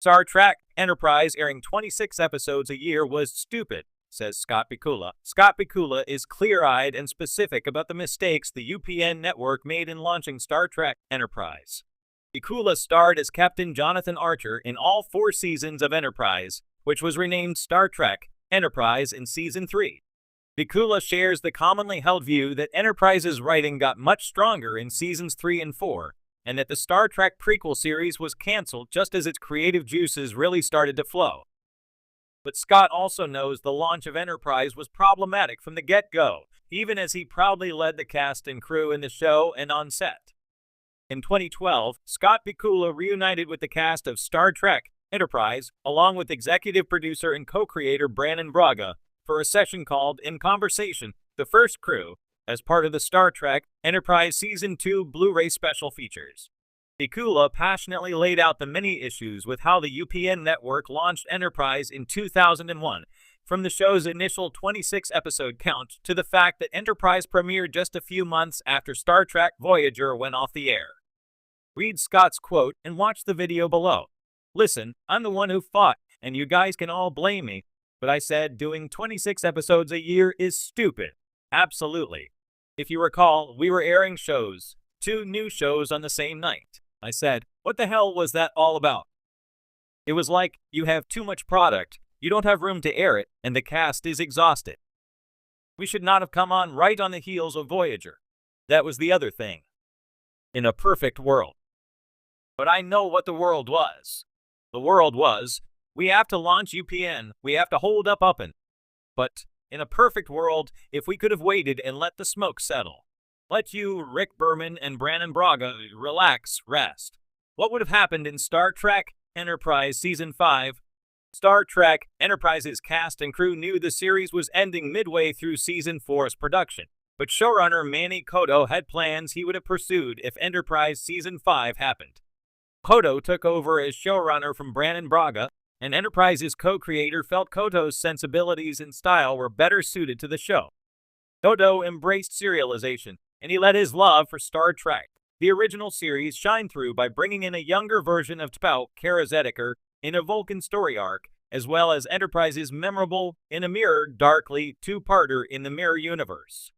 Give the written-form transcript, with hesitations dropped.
Star Trek Enterprise airing 26 episodes a year was stupid, says Scott Bakula. Scott Bakula is clear-eyed and specific about the mistakes the UPN network made in launching Star Trek Enterprise. Bakula starred as Captain Jonathan Archer in all 4 seasons of Enterprise, which was renamed Star Trek Enterprise in Season 3. Bakula shares the commonly held view that Enterprise's writing got much stronger in Seasons 3 and 4, and that the Star Trek prequel series was cancelled just as its creative juices really started to flow. But Scott also knows the launch of Enterprise was problematic from the get-go, even as he proudly led the cast and crew in the show and on set. In 2012, Scott Bakula reunited with the cast of Star Trek Enterprise, along with executive producer and co-creator Brannon Braga, for a session called In Conversation, The First Crew, as part of the Star Trek Enterprise Season 2 Blu-ray special features. Bakula passionately laid out the many issues with how the UPN network launched Enterprise in 2001, from the show's initial 26-episode count to the fact that Enterprise premiered just a few months after Star Trek Voyager went off the air. Read Scott's quote and watch the video below. Listen, I'm the one who fought, and you guys can all blame me, but I said doing 26 episodes a year is stupid. Absolutely. If you recall, we were airing shows, 2 new shows on the same night. I said, what the hell was that all about? It was like, you have too much product, you don't have room to air it, and the cast is exhausted. We should not have come on right on the heels of Voyager. That was the other thing. In a perfect world. But I know what the world was. The world was, we have to launch UPN, we have to hold up Uppin'. But, in a perfect world, if we could have waited and let the smoke settle. Let you, Rick Berman and Brannon Braga, relax, rest. What would have happened in Star Trek Enterprise Season 5? Star Trek Enterprise's cast and crew knew the series was ending midway through Season 4's production, but showrunner Manny Coto had plans he would have pursued if Enterprise Season 5 happened. Coto took over as showrunner from Brannon Braga, and Enterprise's co-creator felt Koto's sensibilities and style were better suited to the show. Koto embraced serialization, and he let his love for Star Trek, the original series, shine through by bringing in a younger version of T'Pau, Kara Zediker, in a Vulcan story arc, as well as Enterprise's memorable In a Mirror Darkly 2-parter in the Mirror universe.